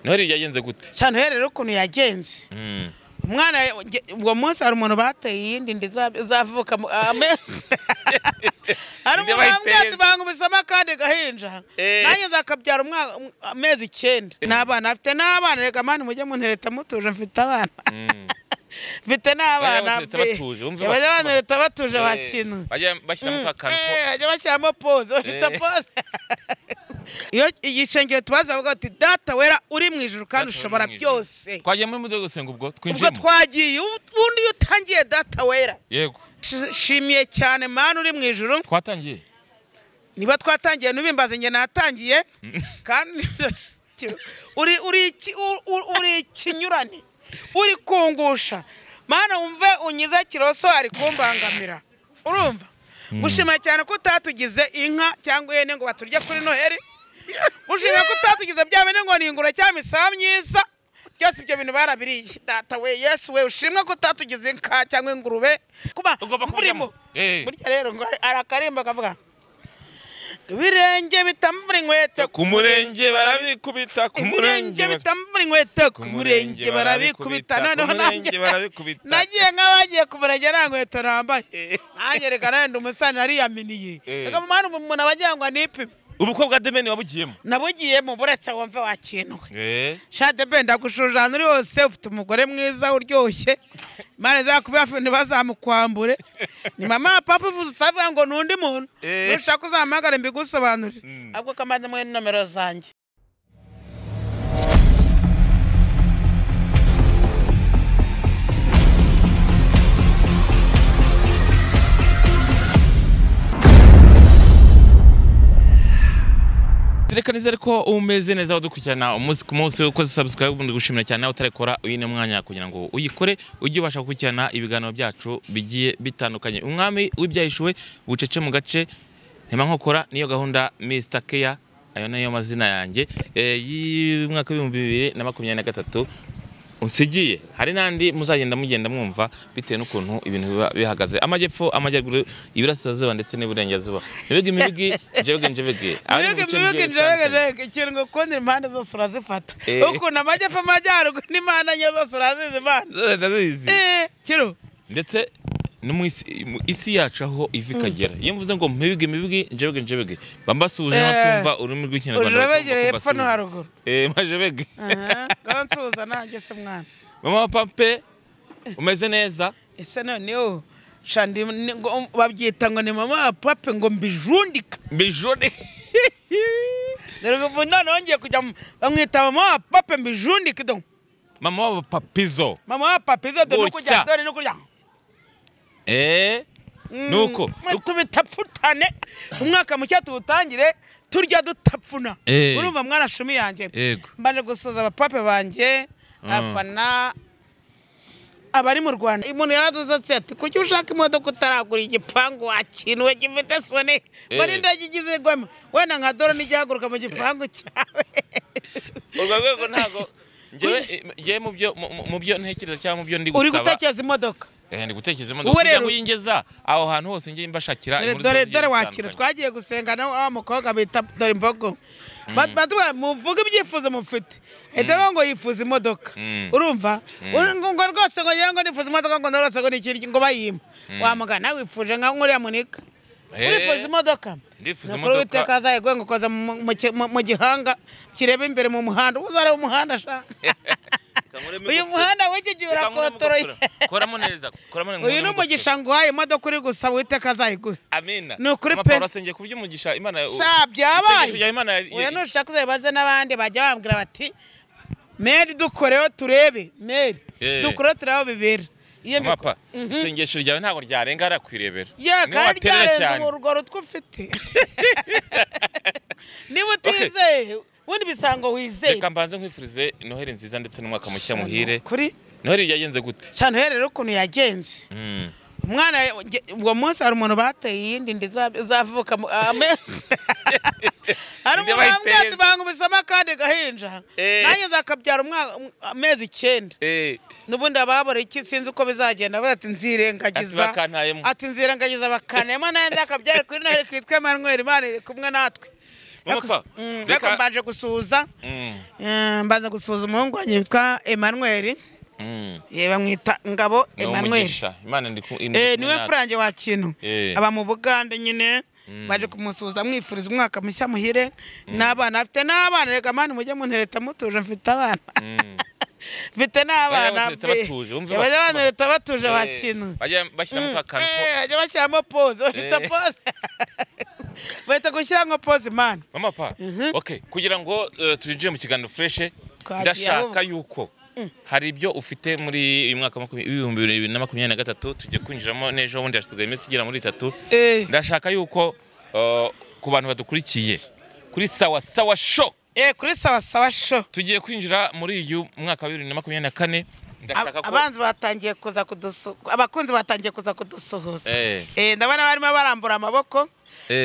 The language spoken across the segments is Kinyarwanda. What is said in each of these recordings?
Noheri yagenze gute? Cyane rero ukuntu yagenze. Umwana ubwo munsi hari umuntu bateye yindi ndizavuka hari umuntu ambwati banga ubisama kandi gahinja nanjye nzakabyara amezi 9 n'abana afite n'abana rega mani mujye muntereta mutuje mfite abana mfite n'abana abana leta batuje bakinu bashyiramo akantu bajya bashyiramo pose bahita pose iyo igicengero tubaza bavuga ati data wera uri mu ijuru kandi ushobora byose. Twagiye muri mudo gusenga ubwo twinjiyemo. Ubwo twagiye ubundi utangiye data wera. Yego. Shimiye cyane mana uri mu ijuru. Twatangiye. Niba twatangiye nubimbaze nge natangiye kandi uri kinyurane. Uri kungusha. Mana umve unyiza kiroso ari kumbangamira. Urumva? Gushima cyane ko utatugize inka cyangwa yene ngo baturye kuri Noheri. Gushima ko utatugize byabene ngo ningura cyangwa isamyiza. Byose ibyo bintu barabiriye. Data we Yesu we ushimwe ko utatugize inka cyangwa ingurube. Kuba murimo. Burya rero ngo arakarimba kavuga. Birenge bitambura inkweto ku murenge barabikubita ku murenge bitambura inkweto ku murenge barabikubita noneho nanjye nagiye nk'abagiye ku murenge nta nkweto nambaye nanjye reka nandi umusani nariyaminiye reka mwana umuntu abajyangwa nipime. Ubukwe bwa Debeni wabugiyemo? Nabugiyemo buretse wumve wakinwe. Sha Debeni ndagushujana uri hose ufite umugore mwiza uryoshye Imana zakubafu ntibazamukwambure. Ni mama papa uvuze usavuga ngo nundi muntu nushaka uzahamagara mbigusobanurire ahubwo kamaze mwe nomero zanjye. Reka nizere ko umeze neza wadukurikirana umunsi ku munsi uko subscribe ubundi gushimira cyane utarekora uyine mwanya kugira ngo uyikore ujye ubasha gukurikirana ibiganiro byacu bigiye bitandukanye. Umwami w'ibyahishuwe bucece mu gace ntema nkokora niyo gahunda Mr Care ayo nayo mazina yanjye y'umwaka wa 2023 unsigiye hari nandi muzagenda mugenda mwumva bitewe n'ukuntu ibintu biba bihagaze amajyepfo amajyaruguru iburasirazuba ndetse n'iburengerazuba ibigi njebege ikintu kundi impande zose urazifata ukuntu amajyepfo amajyaruguru n'imana zose urazizi imana kiro ndetse no mu isi yacu aho ivi kagera iyo mvuze ngo mibigi njebege bambasuje natumva ururimi rw'ikinyarwanda ujebegereye epfo no haruguru majebege gansuza nanjye se mwana mama pape umeze neza ese noneho shandi babyita ngo ni mama pape ngo mbijundika rero none wongeye kujya bamwita mama pape mbijundika donc mama wa papizo dore kujya dore no kurya nuko tubitapfutane umwaka mucya tuwutangire turya dutapfuna urumva mwana shumi yanjye mbane gusoza abapape banjye afana abari mu Rwanda umuntu yaraduzatse ati kuki ushaka imodoka utaragura igipangu wakinwe gifite sone bari ndagigize gwema wenda nka dore n'igihaguruka mu gipangu cyawe urwo rwego ntago ngewe mu byo ntekereza cyangwa mu byo ndi gusaba uri gutekereza imodoka ndi gutekereza imodoka kugira ngo yingeza aho hantu hose ngiye mbashakira dore wakira twagiye gusenga nawe amukobwa bita dore imbogo batwa muvuga ibyifuzo mufite edaho ngo yifuza imodoka urumva ngo rwose ngo yango nifuza imodoka ngo narose ngo nikiri ngo bayima wamugana wifuje nka nkuriya munika urifuza imodoka ndifuza imodoka biteka azayegwe ngo koza mu gihanga kirebe imbere mu muhanda uzare umuhanda sha uyu muhanda w'iki gihe urakotoroye koramo neza uyu n'umugisha ngo uhaye imodoka uri gusaba witeka azayiguhe amina ni ukuri pe urasengeye ku by'umugisha imana sha byabaye oya nushaka uzabibaze n'abandi bajya bambwira bati meri dukoreho turebe meri dukoreho turebe bibera mapa isengesho ryawe ntabwo ryarenga arakwirebera kandi ryarenze urwo rutwe ufite niba utizeye ubundi bisango wizeye reka mbanze nkwifurize Noheri nziza ndetse n'umwaka mushya muhire Noheri yagenze gute? Cyane rero ukuntu yagenze umwana ubwo munsi hari umuntu bateye yindi ndizavuka hari umuntu ambwati banga ubisama kandi gahinja nanjye nzakabyara amezi 9 nubundi ababora iki sinzi uko bizagenda bati nzirengagiza bakanaye bakanaye naye nzakabyara kuri Noheri kitwe Emmanuel Imana iri kumwe natwe Mama reka mbanje gusuhuza mbanza gusuhuza umuhungu wanjye witwa Emmanuel bamwita Ngabo Emmanuel niwe Frange wa Kintu aba mu Bugande nyine baje kumusuhuza mwifuriza umwaka mushya muhire n'abana afite n'abana rega mani mujye muntereta mutuje mfite abana mfite n'abana abana leta batuje wa Kintu bashyiramo akantu bajya bashyiramo pose bahita pose bahita gushyiramo pose man mama pa okay kugira ngo tujije mu kiganiro fresh ndashaka yuko hari ibyo ufite muri uyu mwaka wa 2023 tujye kwinjiramo nejo wundi yashitugaye iminsi igera muri 3 ndashaka yuko ku bantu badukurikiye kuri sawa show kuri sawa show tugiye kwinjira muri uyu mwaka wa 2024 ndashaka ko abanzi batangiye kuza abakunzi batangiye kuza kudusuhuza ndabona barimo barambura amaboko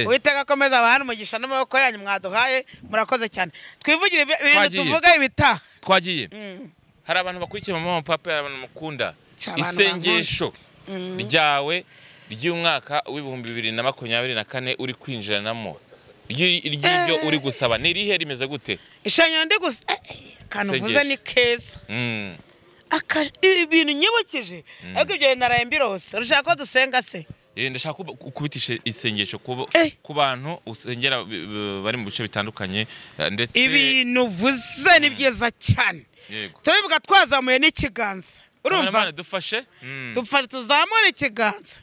Uwiteka komeza abantu mugisha n'amaboko yanyu mwaduhaye murakoze cyane twivugire ibintu tuvuga ibita twagiye hari abantu bakurikiye mama papa abantu mukunda isengesho ryawe ry'umwaka w'2024 uri kwinjiranamo iryo uri gusaba ni rihe rimeze gute ishanyo ndi gusa kanuvuza ni keza ibintu nyibukije ariko ibyo naraye mbirose urashaka ko dusenga se ndashaka kubitisha isengesho ku bantu usengera bari mu bice bitandukanye ndetse ibintu vuze ni byiza cyane turivuga twazamuye n'ikiganza urumva dufashe tuzamure ikiganza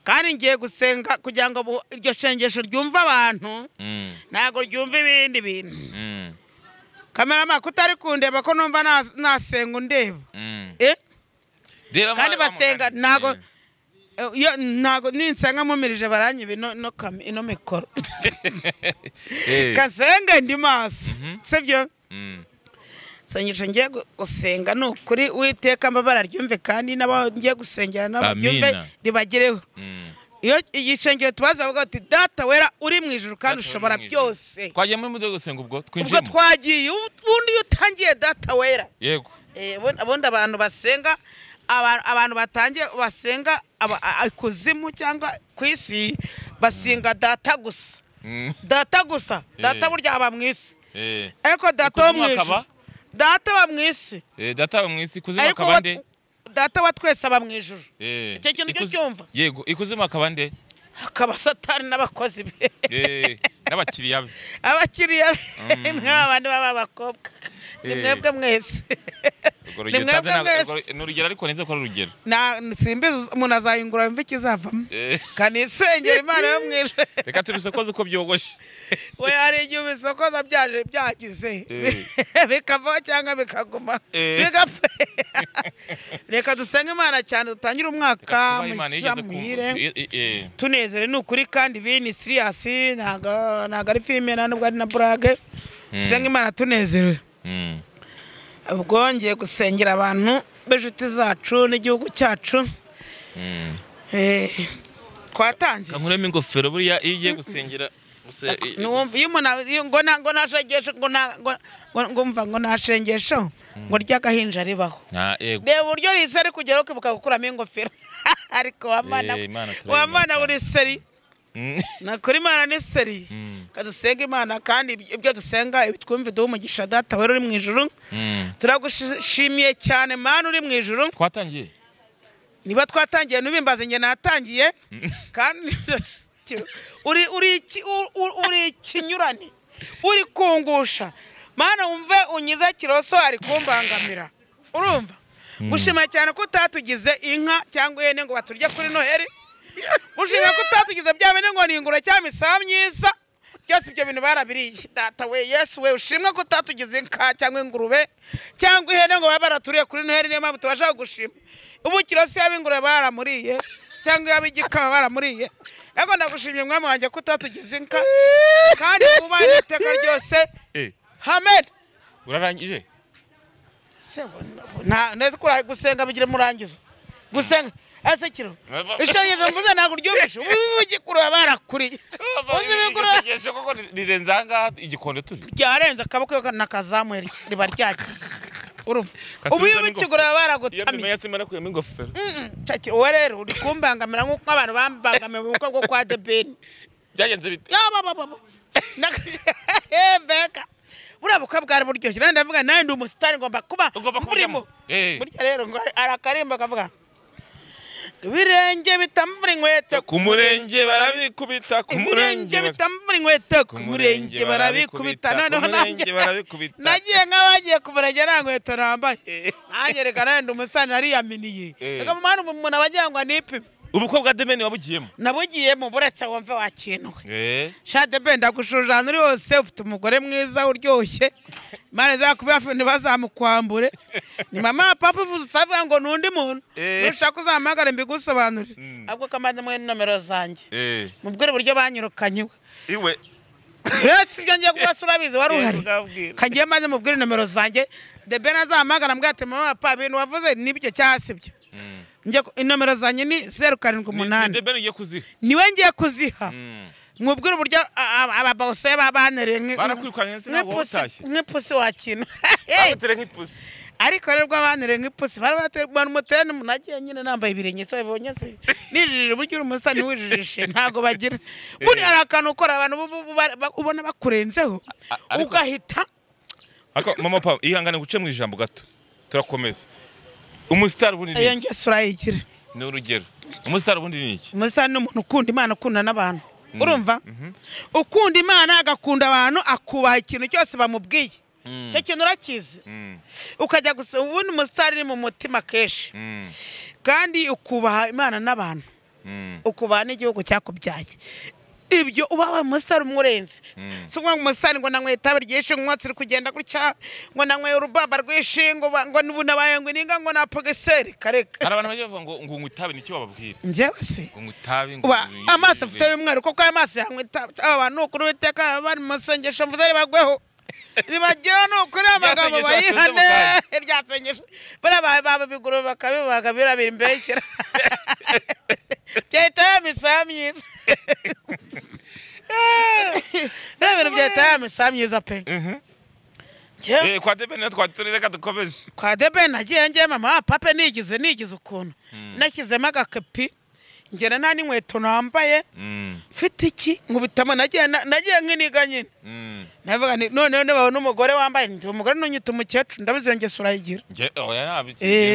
kandi ngiye gusenga kugira ngo iryo sengesho ryumva abantu ntago ryumva ibindi bintu kamerama kutari kundeba ko numva nasenga undeba kandi basenga ntago ninsenga mumirije baranyiba ino mikoro kasenga ndi maso sibyo sengesho ngiye gusenga nukuri Uwiteka mbabara ryumve kandi nabo ngiye gusengera nabo ryumve ribagereho iyo yicengere tubaza bavuga ati data wera uri mu ijuru kandi ushobora byose twagiye muri mudo gusenga ubwo twinjiyemo twagiye ubundi utangiye data wera yego abundi abantu basenga abantu batangiye basenga ikuzimu cyangwa kwisi basenga data gusa data burya aba mwisi ariko data wo mwijuru data wa mwisi data wa mwisi kuzimu akabande data wa twese aba mwijuru icyo kintu cyo cyumva yego ikuzimu akabande akaba satani n'abakozi be n'abakiriya be abakiriya be n'abandi baba bakobwa ni mwebwe mwese n'urugero ariko neze ko ari urugero simbizi umuntu azayungura yumva ikizavamo kanisengera Imana yo mwijuru reka tubisokoze uko byogoshe we hari igihe ubisokoza byagize bikavaho cyangwa bikaguma bigapfa reka dusenge Imana cyane dutangire umwaka mushya muhire tunezere n'ukuri kandi ibintu serious ntago ari filime nubwo ari na brage dusenge Imana tunezerewe ubwo ngiye gusengera abantu b'inshuti zacu n'igihugu cyacu twatangiye kankuremo ingofero buriya iyo ugiye gusengera ngo nashengesho ngo nashengesho ngo ry'agahinja ribaho reba uburyo risa ari kugeraho ukibuka gukuramo ingofero ariko wamana buri seri nakuri Imana ni seri kadusenga Imana kandi ibyo dusenga twumve duha umugisha data wera uri mu ijuru turagushimiye cyane Mana uri mu ijuru twatangiye niba twatangiye nubimbaze nge natangiye kandi uri ikinyurane uri kungusha Mana wumve unyiza kiroso ari kumbangamira urumva gushima cyane ko utatugize inka cyangwa ihene ngo baturye kuri Noheli ushima ko utatugize bya bene ngo ningura cyangwa imisaba myiza byose ibyo bintu barabiriye data we Yesu we ushimwe ko utatugize inka cyangwa ingurube cyangwa ihene ngo babaraturiye kuri Noheli niyo mpamvu tubasha gushima ubu kiroso y'abingurube baramuriye cyangwa y'abigikaba baramuriye ego ndagushimye mwami wanjye ko utatugize inka kandi uba iteka ryose amen urarangije neza ko gusenga bigira murangizo gusenga ese kiro ishengesho mvuze ntabwo ryumvishe ugikura barakuriye ishengesho koko rirenze ahangaha igikondo turi ryarenze akaboko nakazamuye riba ryakiye urumva ubu iyo bikigura baragutamiye uwo rero uri kumbangamira nk'uko abantu bambangamiye mu bukwe bwo kwa Debeni byagenze bite Beka buriya bukwe bwari buryoshye nandi ndavuga nawe ndi umusitari ngomba kuba burimo burya rero ngo arakarimba kavuga ibirenge bitambura inkweto ku murenge barabikubita ku murenge bitambura inkweto ku murenge barabikubita noneho nagiye nk'abagiye ku murenge nta nkweto nambaye nanjye ndi umusitari nariyaminiye reka mu mpande umuntu abagira ngo nipime ubukwe bwa Debeni wabugiyemo nabugiyemo buretse wumve wakinwe sha Debeni ndagushujana uri hose ufite umugore mwiza uryoshye Imana izakubafu ntibazamukwambure ni mama papa uvuze usavuga ngo nundi muntu ushaka uzahamagara mbigusobanurire ahubwo kamanze mwe nomero zanjye mubwire buryo banyirukanye iwe uretse ibyo ngiye kubasura bize wari uhari kagiye maze mubwire nomero zanjye Debeni azahamagara mbwate mama papa ibintu wavuze nibyo cyasibyo nje inomero zanjye ni 078 Debeni ugiye kuziha niwe ngiye kuziha mwubwire uburyo ababose babanereye barakwirukanye se nabo utashye nk'ipusi wakino batere nk'ipusi ariko rero babanereye nk'ipusi barabatera umutene munagiye nyine nambaye ibirenge so bibonye se nijije buryo uri umusani wijijishe ntago bagira buri arakana ukora abantu ubona bakurenzeho ugahita mama papa ihangane guce mu ijambo gato turakomeza umusitari ubundi ni iyo ngeso urayigira ni urugero umusitari ubundi ni iki umusitari ni umuntu ukunda Imana ukunda n'abantu urumva ukunda Imana agakunda abantu akubaha ikintu cyose bamubwiye cyo kintu urakizi ukajya gusa ubundi umusitari ni mu mutima kenshi kandi ukubaha Imana n'abantu ukubaha n'igihugu cyakubyaye ibyo ubawe umusitari umwurenze so ngo umusitari ngo nanywe itabe ryinshi umwotsi uri kugenda gutya ngo nanywe urubaba rwishingo ngo nubunabaye ngo ninga ngo napogeseri kareka hari abantu bagiye bavuga ngo itabe niki bababwira njyewe se ngo itabe ngo amaso afite y'umweru koko amaso yanywe itabe abantu ukuri witeka bari mu sengesho mvuze bagweho ribagira n'ukuri amagambo bayihane ryasengesho baba biguru bakabibaga birabira imbekera byahita yamisa myiza birabira byahita yamisa myiza pe kwa Debeni twaturire kadukomeze kwa Debeni nagiye ngiye mama papa nigize ukuntu nashyizemo agakepi ngera nta n'inkweto nambaye mfite iki nkubitamo nagiye nk'iniga nyine navuga none babona umugore wambaye ndi umugore n'unyita umukecuru ndabizi iyo ngeso urayigira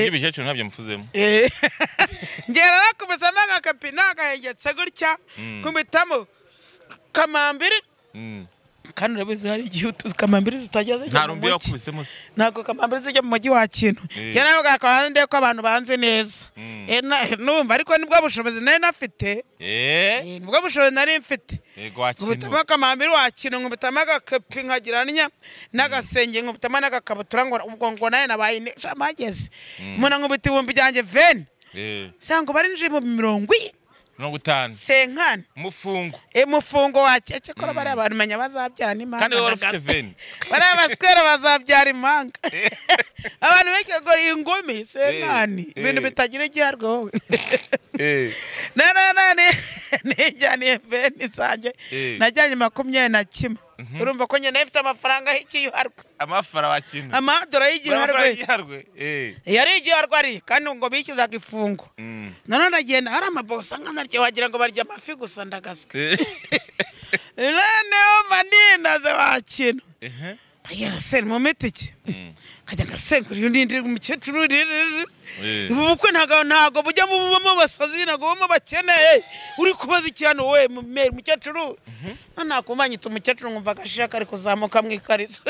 ibikecuru ntabyo mfuzemo ngera nakubisamo agakapi nagahengetse gutya nkubitamo kamambiri kandi urabizi hari igihe utuzi kamambiri zitajya nta rumbi wakubisemo se ntabwo kamambiri zijya mu mujyi wa kintu njye navuga akabande ko abantu banze neza numva ariko nibwo bushobozi nari nafite nibwo bushobozi nari mfite nkubitamo kamambiri wa kintu nkubitamo agakepi nkagira n'agasenge nkubitamo n'agakabutura ngo nawe nabaye mageze umuntu nkubita ibihumbi byanjye 20 sanga barinjije mu 50 senkani mufungo mufungo wacu cyakora bari abantu menya bazabyara n'imanga kandi wari ufite 20 bari abaswera bazabyara imanga abantu bekegora ingome senkani ibintu bitagira igiharwe wowe nane nijyaniye bene nsange najyanye 21 urumva ko nyene ifite amafaranga y'ikiyuharwe amafara wakintu amadora y'igiharwe yari igiharwe ari kandi ngo bikizaga ifungo none nagenda hari amabosa nkanaryo wagira ngo barya amafi gusa ndagaswe none mandinaze wakintu ayera sen mu mitiki kajya gasengura undi umukecuru ubukwe ntago bujya mu basazi ntago bamo bakeneye uri kubaza icyano we mukecuru nakumanyita umukecuru nkumva agashira kari kuzamuka mu ikariso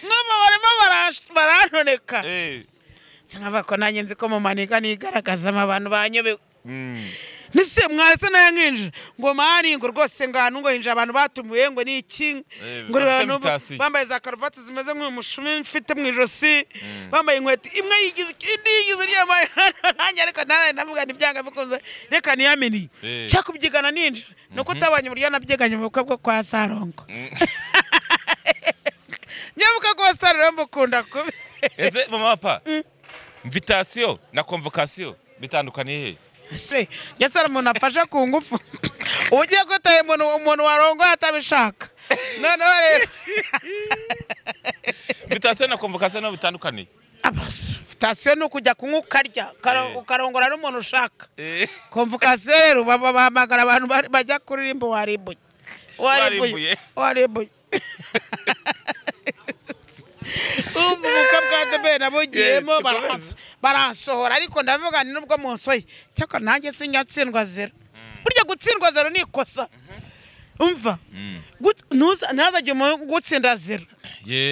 nk'ubu barimo barantoneka nkava ko nanjye nzi ko mu manika nigaragaza abantu banyobewe nise mwase nayo nkinjira ngo mari ngo rwose ngano ngo hinjira abantu batumiwe ngo ni iki ngo abantu bambaye za karuvati zimeze nk'umushumi mfite mu ijosi bambaye inkweto imwe yigize indi yigize ryamaye nanjye ariko navuga n'ibyanga bikunze reka niyameni cyakubyigana ninjira nuko utabanye uburyo nabyiganye mu bukwe bwo kwa Sarongo nyabuka ko Sarongo ukunda kubi ese mama papa invitation na convocation bitandukaniye he se yasara umuntu afasha ku ngufu ugiye gutaye umuntu warongo atabishaka noneho rero invitation na convocation no bitandukaniye Invitation ni ukujya kunywa ukarya ukarongora n'umuntu ushaka. Convocation rero bahamagara abantu bajya kuririmba warimbuye. Ubumuka bwa debe nabugiyemo barasohora ariko ndavuga ni nubwo munsoye cyako nanjye sinyatsindwa zero. Burya gutsindwa zero ni ikosa. Umva ntazajye gutsinda zero.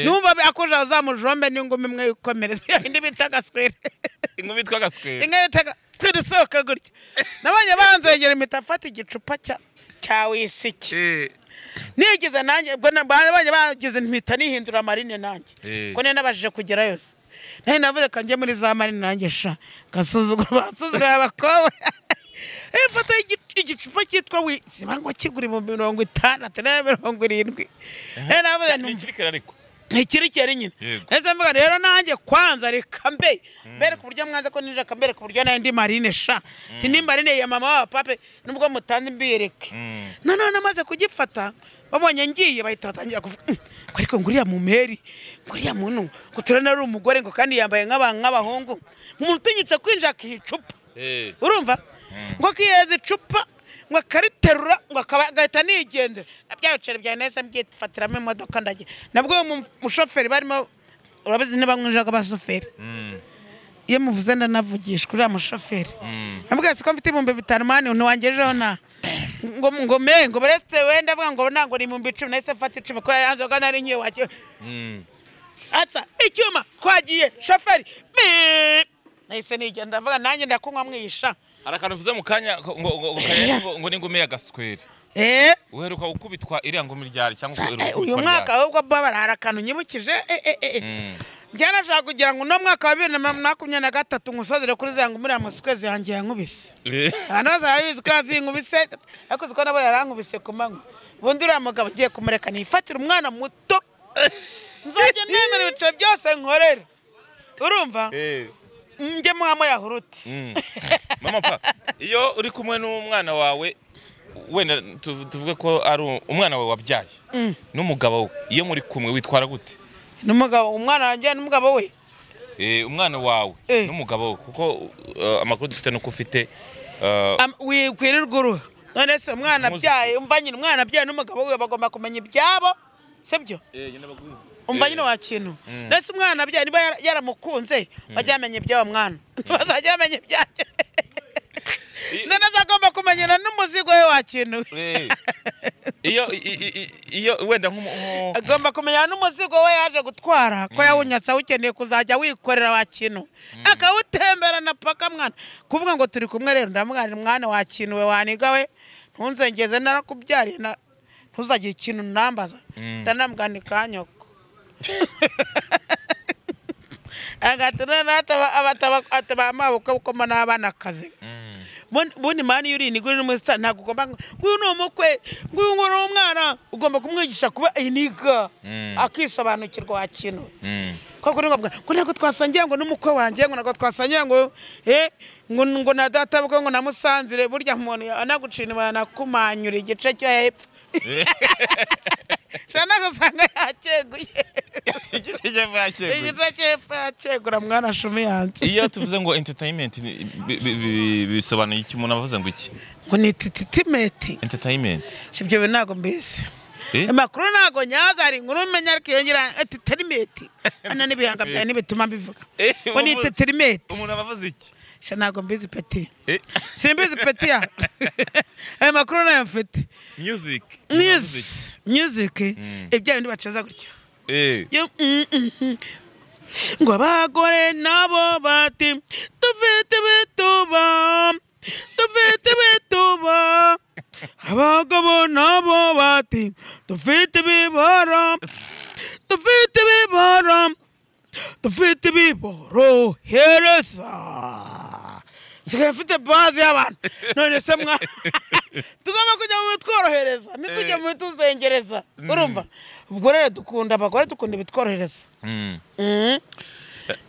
Numva akoje azamujombe n'ingumi imwe ikomereza indi bitaga square. Ingumi bitwaga square. Inga bitaga square soka gutya. Nabanye banzegera imitafata igicupa cya wisiki. Nigeze nanjye ubwo nabanye bagize impita nihindura marine nanjye. Ko nabajije kugera yose. Nahe navuze kanje muri za marine nanjye sha gasuzugura basuzugura abakobwa. Fata igicupa cyitwa sibangwa kiguri mu 50 na 70. Navuze ntikirikira ariko. Ntikirikira nyine. Ese mvuga rero nanjye kwanza reka mbere ku buryo mwanza ko ninja kambere ku buryo naye ndi marine sha. Ndi marine ya mama wa pape nubwo mutanze mbiyereke. None amaze kugifata babonye ngiye bahita batangira kuvuga ariko nguriya mu meri nguriya muntu ngo turana ari umugore ngo kandi yambaye nk'abahungu umuntu utinyica kwinjira akicupa. Urumva ngo kiyeze icupa ngo kariterura ngo akagahita nigendera nabyacere bya nese mbyifatiramo imodoka ndagiye nabwo umushoferi barimo urabizi ntibamwinjaga abashoferi iyo muvuze ndanavugisha kuri umushoferi nabwo siko mfite 5,000 mani ntiwangejeho na ngo baretse wenda avuga ngo ntango ni 10,000 nese fata 10 ko yanze ko nari ngiye wake atsa icyuma kwagiye shoferi nahise nigenda ndavuga nanjye ndakunywa mwisha arakana uvuze mu kanya ngo n'ingumi ya gaswere. Uheruka gukubitwa iriya ngumi ryari cyangwa uyu mwaka ahubwo babara harakana unyibukije byanashaka kugira ngo no mwaka wa 2023 ngusozere kuri za ngumi amaskwezi yanjye yankubise. Hanoza ari biziko yazinkubise ariko ziko nabo yarankubise kumanywa. Bundi uriya mugabo agiye kumureka nifatira umwana muto. Nzajye nemera ibice byose nkorera. Urumva? Nge mwamo yahuruti. Mama pa iyo uri kumwe n'umwana wawe wenda tuvuge ko ari umwana wawe wabyaye n'umugabo we iyo muri kumwe witwara gute? N'umugabo umwana wanjye n'umugabo we umwana wawe n'umugabo we kuko amakuru dufite no kufite wikwirirwa uruha none se umwana abyaye umva nyine umwana abyaye n'umugabo we bagomba kumenya ibyabo sibyo umva nyine wa kintu nese umwana abyaye niba yaramukunze bajyamenye ibyabo mwana bazajyamenye ibyaje none zagomba kumenyana n'umuzigo we wa kintu iyo wenda agomba kumenyana n'umuzigo we yaje gutwara ko yawunyatsa ukeneye kuzajya wikorera wa kintu akawutemberana paka mwana kuvuga ngo turi kumwe rero ndamwana mwana wa kintu we waniga we ntunzengeze narakubyariye ntuzagira ikintu nambaza ndanamugani kanyoko agatura ataba amaboko ukoma n'abana akazi bundi mani yuri ni guri n'umusita ntabwo ugomba nguyu ni umukwe nguyu ngo ni umwana ugomba kumwigisha kuba iniga akisobanukirwa wa kintu koko ngo ntabwo twasangiye ngo n'umukwe wanjye ngo ntabwo twasangiye ngo ngo na data bwo ngo namusanzire burya umuntu anagucina nakumanyura igice cyo hepfo shana gusanga yakeguye igice cy'epfo yakegura mwana shumi yanze. Iyo tuvuze ngo entertainment bisobanuye iki umuntu avuze ngo iki? Ngo ni entertainment shibyo be nago mbese amakuru nago nyaza ari nkuru umenya ariko yongera entertainment ana nibihanga bya nibituma mbivuga ngo ni entertainment umuntu abavuze iki? Shanago mbizi peti simbizi peti ya amakuru nayo mfite music ibyo bindi bacaza gutyo ngo abagore nabo bati dufite bituba abagabo nabo bati dufite bibara hereza sigaye mfite bazi y'abantu none se mwa tugomba kujya mu bitworohereza ntitujye mu bituzengereza urumva ubwo rero dukunda abagore dukunda ibitworohereza.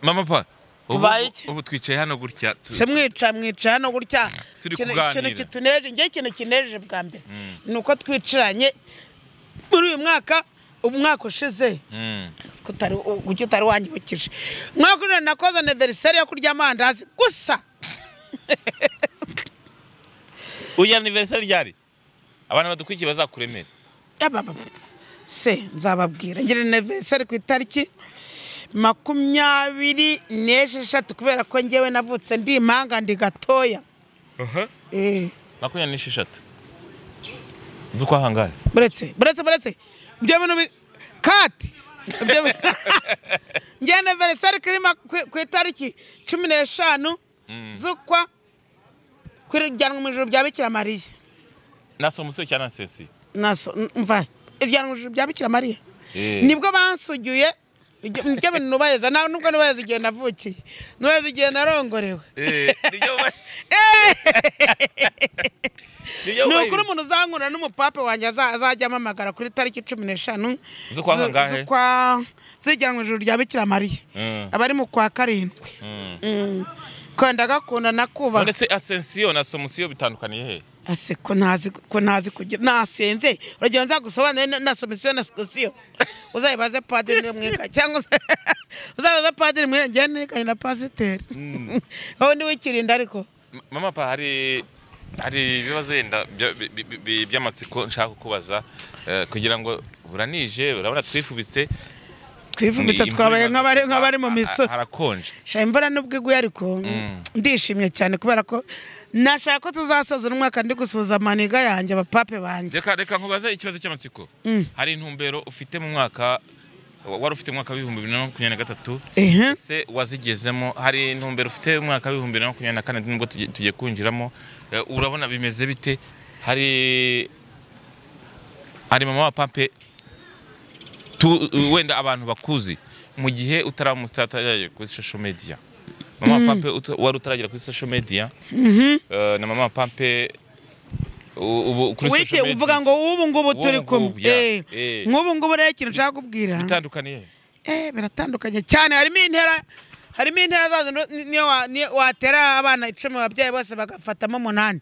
Mama pa ubu twicaye hano gutya se mwica hano gutya turi kuganira ikintu kinejeje bwa mbere nuko twiciranye muri uyu mwaka umwaka ushize kuki utari wanyibukije umwaka ushize nakoze anniversaire yo kurya amandazi gusa uyu anniversaire ryari abantu badukwikiye bazakuremera se nzababwira ngira anniversaire ku itariki 26 kubera ko ngewe navutse ndi impanga ndi gatoya 26 zukwa hangaye buretse ibyo bintu kati nge anniversaire ku itariki 15 zukwa kujyanwa mu ijuru bya Bikira Mariya naso musore cyane sesi mva ijyanwa mu ijuru bya Bikira Mariya nibwo bansugiye ibyo bintu nubayeza nubwo nubayeza igihe navukiye nubayeza igihe narongorewe nukuri umuntu uzankura n'umupape wanjye azajya amamagara kuri tariki 15 zukwa zijyanwa mu ijuru rya Bikira Mariya abari mu kwa 7 kwenda gakunda nakuba none se Ascension na Somusiyo bitandukaniye he ase ko ntazi kugira nasenze uragiye nza gusobanura na Somusiyo na Ascension uzayibaze padiri niwe mweka cyangwa uzabaza padiri mwe njye na pasiteri aho ni wikirinda ariko mama pa hari ibibazo yenda by'amatsiko nshaka kubaza kugira ngo buranije urabona twifubitse twabaye nk'abari mu misozi harakonje sha imvura nubwo iguye ariko ndishimye cyane kubera ko nashaka ko tuzasoza umwaka ndi gusuza amaniga yanjye abapape banjye reka nkubaze ikibazo cy'amatsiko hari intumbero ufite mu mwaka wari ufite mu mwaka wa 2023 se wazigezemo hari intumbero ufite mu mwaka wa 2024 nubwo tugiye kunjiramo urabona bimeze bite hari mama wa pape wenda abantu bakuzi mu gihe utaramusitataye kuri social media mama pape wari utaragira kuri social media na mama pape ubu kuri social media uvuga ngo ubu ngubu turi kumwe nk'ubu ngubu rero ikintu nshaka kubwira bitandukaniye biratandukanye cyane harimo intera zazo niyo watera abana 10 ababyeyi bose bagafatamo 8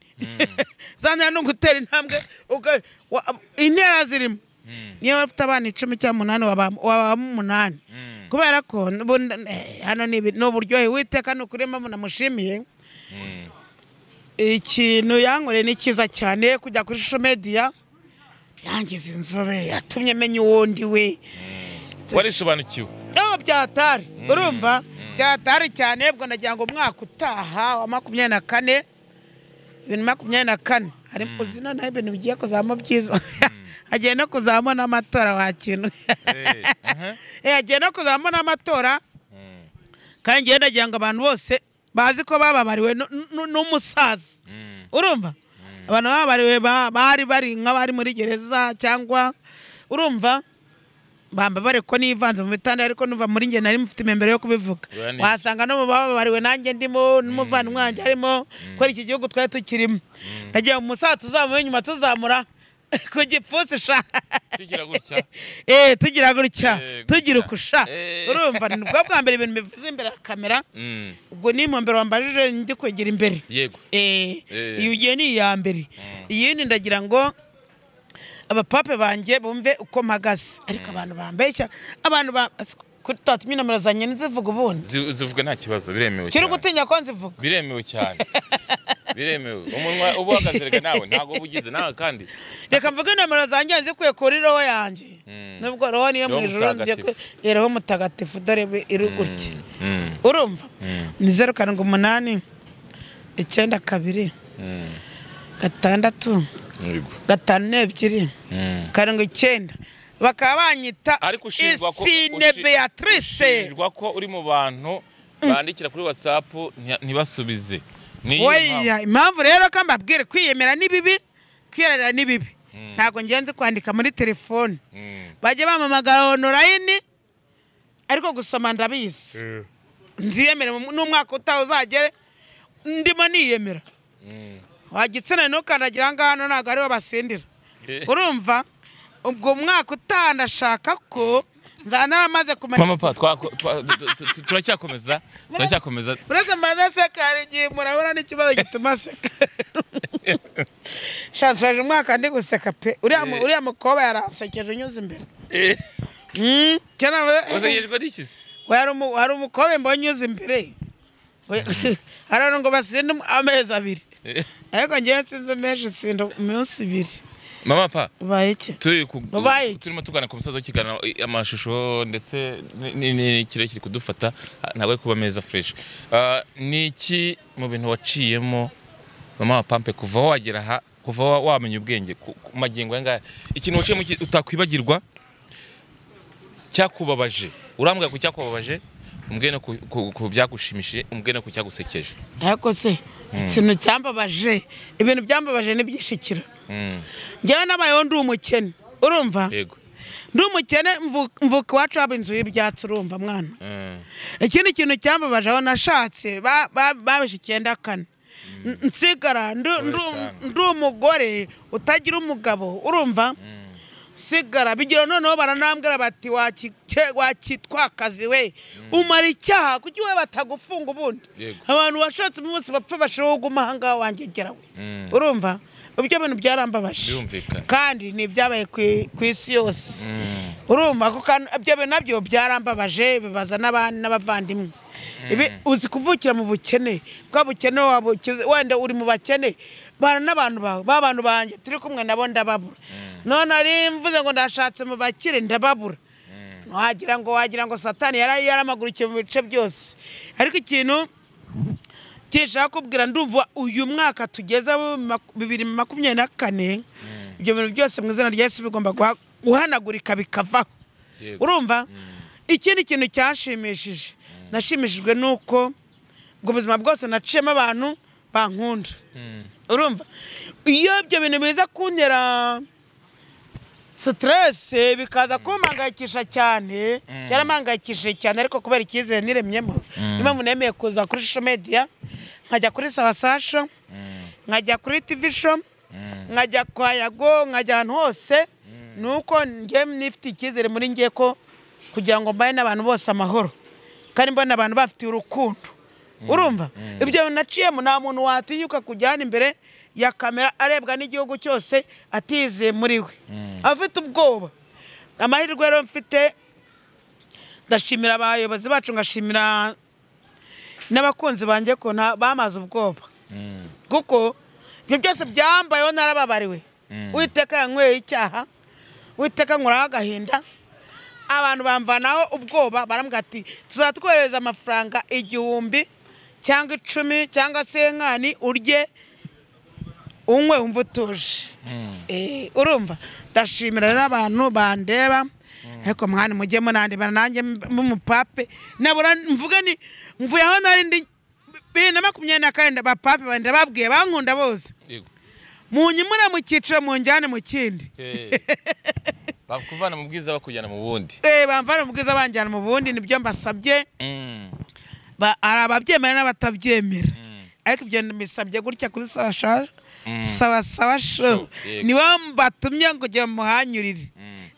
zana no gutera intambwe intera zirimo niyo bafite abana 10 cyangwa 8 waba 8 kubera ko hano ni uburyohe witeka no kurema munamushimiye ikintu yankoreye ni cyiza cyane kujya kuri social media yangize inzobe yatumye menya uwundi we warisobanukiwe byatari urumva byatari cyane bwo ndagira ngo umwaka utaha wa 24 hari uzina na ibintu bigiye kuzamo byiza agiye no kuzamo n'amatora wakintu agiye no kuzamo n'amatora kandi ngiye ndagira ngo abantu bose bazi ko bababariwe n'umusaza urumva abantu babariwe bari nk'abari muri gereza cyangwa urumva bambabare ko nivanze mu bitanda ariko nuva muri nge nari mufite imembere yo kubivuga wasanga no babariwe nanjye ndimo n'umuvandimwe wanjye arimo ko iki gihugu twari tukirimo ndagiye umusaza tuzamuye nyuma tuzamura ku gipfusi sha tugira gutya tugira ukusha urumva nibwo bwa mbere ibintu bivuze imbere ya kamera ubwo ni mu mbere wambajije ndi kwegera imbere yego iyo ugiye ni iya mbere iyindi ndagira ngo abapape banjye bumve uko mpagaze ariko abantu bambeshya abantu kuri tatumye nomero zanjye nzivuga ubundi zivuga nta kibazo biremewe cyane kiri gutinya ko nzivuga biremewe cyane biremewe umunwa ubahagazerega nawe ntago bugize nawe kandi reka mvuge nomero zanjye nzikuye kuri roho yanjye nubwo roho niyo mu ijuru nziye ko roho mutagatifu dore iri gutya urumva ni 078 92 6 5 9 bakaba banyita Isine Beatrice ko uri mu bantu bandikira kuri WhatsApp ntibasubize oya impamvu rero ko mbabwire kwiyemera ni bibi kwiyerera ni bibi ntago ngenze kwandika muri telefone bajye bamamagara online ariko gusoma ndabizi nziyemera n'umwaka utazagere ndimo niyemera wagitsina no kanagira ngano nago ari basindira urumva ubwo mwaka utandashaka ko nzana amaze kumenya mama pa turacyakomeza uretse maze sekari gihe murabona n'ikibazo gituma seka chance umwaka ndi guseka pe uriya mukobwa yarasekeje unyuze imbere cyane uzegejwe n'iki hari umukobe mbonye uzi imbere hari ngo basinde amezi 2 ariko ngiye nsinze menshi sinda umunsi 2 mama pa bayiki turimo tugana ku musazo w'ikigana amashusho ndetse kirekire kudufata ntabwo kuba meza fresh ni iki mu bintu waciyemo mama pampe kuva wagera aha kuva wamenya ubwenge ku magingo yanga ikintu waciyemo utakwibagirwa cyakubabaje urambwa ku cyakubabaje umbwene ku byagushimishije umbwene ku cyagusekeje ariko se ikintu cyambabaje ibintu byambabaje n'ibyishikira njyewe nabayeho ndi umukene urumva yego ndi umukene mvuka iwacu haba inzu y'ibyatsi urumva mwana ikindi kintu cyambabaje aho nashatse babishe 9 nsigara ndi umugore utagira umugabo urumva sigara bigira noneho baranambwira bati wakitwakazi we umara icyaha kuki we batagufunga ubundi abantu washatse bose bapfa bashobora kuguma hanga wangegera we urumva ibyo bintu byarambabaje kandi ni byabaye ku isi yose urumva ko ibyo bintu nabyo byarambabaje bibaza n'abavandimwe ibi uzi kuvukira mu bukene bwa bukene wenda uri mu bakene bana n'abantu babantu banjye turi kumwe nabo ndababura none ari mvuze ngo ndashatse mu bakire ndababura wagira ngo satani yaramagurukiye mu bice byose ariko ikintu cyeshaka kubwira ndumva uyu mwaka tugeze 2024 ibyo bintu byose mu izina rya Yesu bigomba guhanagurika bikavaho urumva ikindi kintu cyashimishije nashimishijwe nuko ubwo buzima bwose naciyemo abantu bankunda urumva iyo ibyo bintu biza kuntera stress bikaza kumangayikisha cyane cyaramangayikishije cyane ariko kubera icyizere niremyemo niba munemeye kuza kuri social media nkajya kuri Sawasasho nkajya kuri TV show nkajya kwa Yago nkajya ahantu hose nuko ngiye nifite icyizere muri ngiye ko kugira ngo mbaye n'abantu bose amahoro kandi mbona abantu bafite urukundo urumva ibyo naciyemo nta muntu watinyuka kujyana imbere ya kamera arebwa n'igihugu cyose atize muri we afite ubwoba amahirwe rero mfite ndashimira abayobozi bacu ngashimira n'abakunzi banjye ko bamaze ubwoba kuko ibyo byose byambayeho narababariwe Uwiteka yanyweye icyaha Uwiteka nkuraho agahinda abantu bamvanaho ubwoba barambwira ati tuzatwohereza amafaranga 1000 cyangwa 10 cyangwa se nkani urye unywe umva utuje urumva ndashimira n'abantu bandeba ariko mwana mujye munandeba nanjye mumupape nabura mvuga ni mvuye aho nari ndi 2024 bapape bande babwiye bankunda bose munyimura mu cyiciro mu njyane mu kindi bakuvana mu bwiza bakujyana mu bundi bamvana mu bwiza banjyana mu bundi nibyo mbasabye arababyemera n'abatabyemera ariko ibyo mbisabye gutya kuri sawa show niwe mbatumye ngo ujye muhanyurire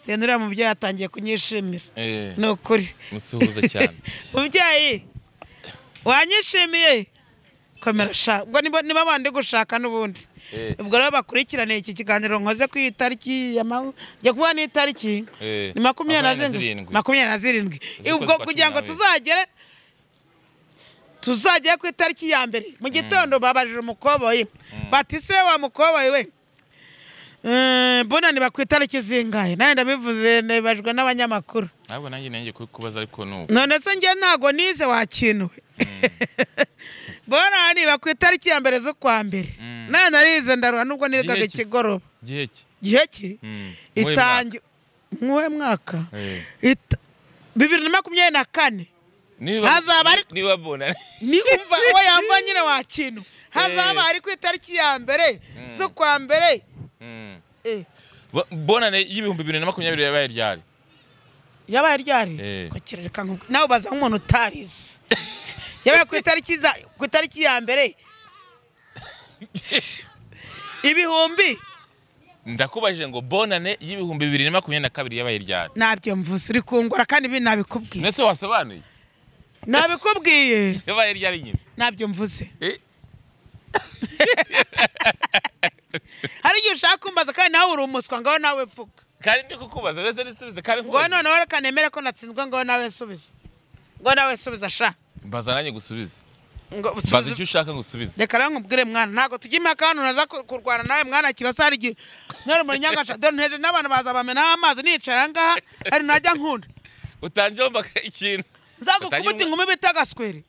rero uriya mubyeyi yatangiye kunyishimira ni ukuri musuhuza cyane mubyeyi wanyishimiye komera sha ubwo niba bandi gushaka n'ubundi ubwo rero bakurikirane iki kiganiro nkoze ku itariki ya kuba ni itariki ni 27 ubwo kugira ngo tuzagere ku itariki ya mbere mu gitondo babajije umukoboyi bati se wa mukoboyi we mbona ni ku itariki zingahe nawe ndabivuze nibajwe n'abanyamakuru ntabwo nanjye kubaza ariko nuko none se njye ntago nize wakinuwe mbona ni ku itariki ya mbere zo kwa mbere nawe narize ndaruha nubwo nigaga ikigoroba gihe ki itangira muwe mwaka 2024 hazaba ari niba bona ni umva we yamva nyine wakinu hazaba ari ku itariki ya mbere zo kwa mbere bona y'ibihumbi 2024 yabaye ryari ko kirereka nawe baza umuntu utarize yabaye ku itariki ya mbere ibihumbi ndakubajije ngo bonane y'ibihumbi 2022 yabaye ryari nabyo mvuze uri kungura kandi ibi nabikubwiye nese wasobanuye nabikubwiye yabaye ryari nyine nabyo mvuze hari igihe ushaka kumbaza kandi nawe uri umuswa ngaho nawe vuga kandi ndi kukubaza reze nisubize kandi ngo none reka nemere ko natsinzwe ngo nawe subiza. Ngo nawe subiza sha. Mbaza nanjye gusubiza. Ngo Baza icyo ushaka ngusubize. reka rero nkubwire mwana ntago tujya impaka hano naza kurwana nawe mwana kirasari igihe mwere muri nyangasha dore nteje n'abantu baza bamena amazi nicara ngaha ari najya nkunda Utanjomba ikintu. nzagukubita inkumi bita gaswere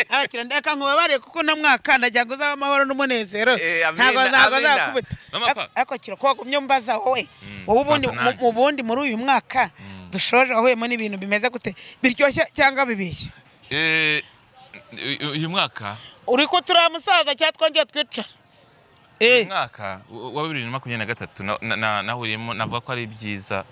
akira ndeka nkubabare kuko no mwaka ndagira ngo uzaba amahoro n'umunezero ntago zakubita ariko kira ko wagumye mbaza wowe ubundi muri uyu mwaka dushoje ahuyemo n'ibintu bimeze gute biryoshye cyangwa bibishye uyu mwaka uri ko turi musaza cyangwa twongeye twicara mwaka wa 2023 nahuriyemo navuga ko ari byiza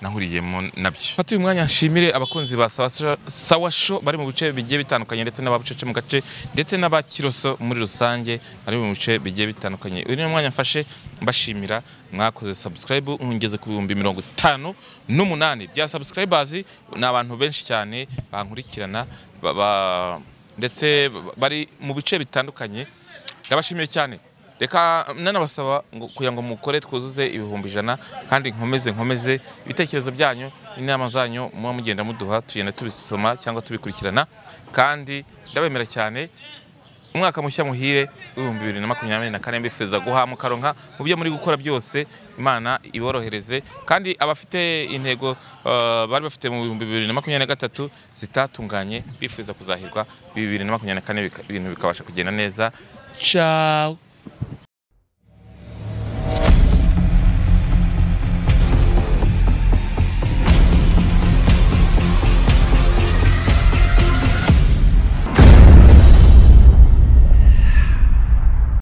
nahuriyemo nabyo. Fata uyu mwanya nshimire abakunzi ba Sawa Show bari mu bice bigiye bitandukanye ndetse n'ababucece mu gace ndetse n'abakiroso muri rusange bari mu bice bigiye bitandukanye. Uyu ni mwanya mfashe mbashimira mwakoze subscribe nkungeze ku 58 bya subscribers ni abantu benshi cyane bankurikirana ndetse bari mu bice bitandukanye. Ndabashimiye cyane. Reka nanabasaba kugira ngo mukore twuzuze 100 kandi nkomeze ibitekerezo byanyu inama zanyu muba mugenda muduha tugenda tubisoma cyangwa tubikurikirana kandi ndabemera cyane. Umwaka mushya muhire 2024 mbifuza guha mukaronka mu byo muri gukora byose Imana iborohereze kandi abafite intego bari bafite mu 2023 zitatunganye bifuza kuzahirwa 2024 ibintu bikabasha kugenda neza. Ciao.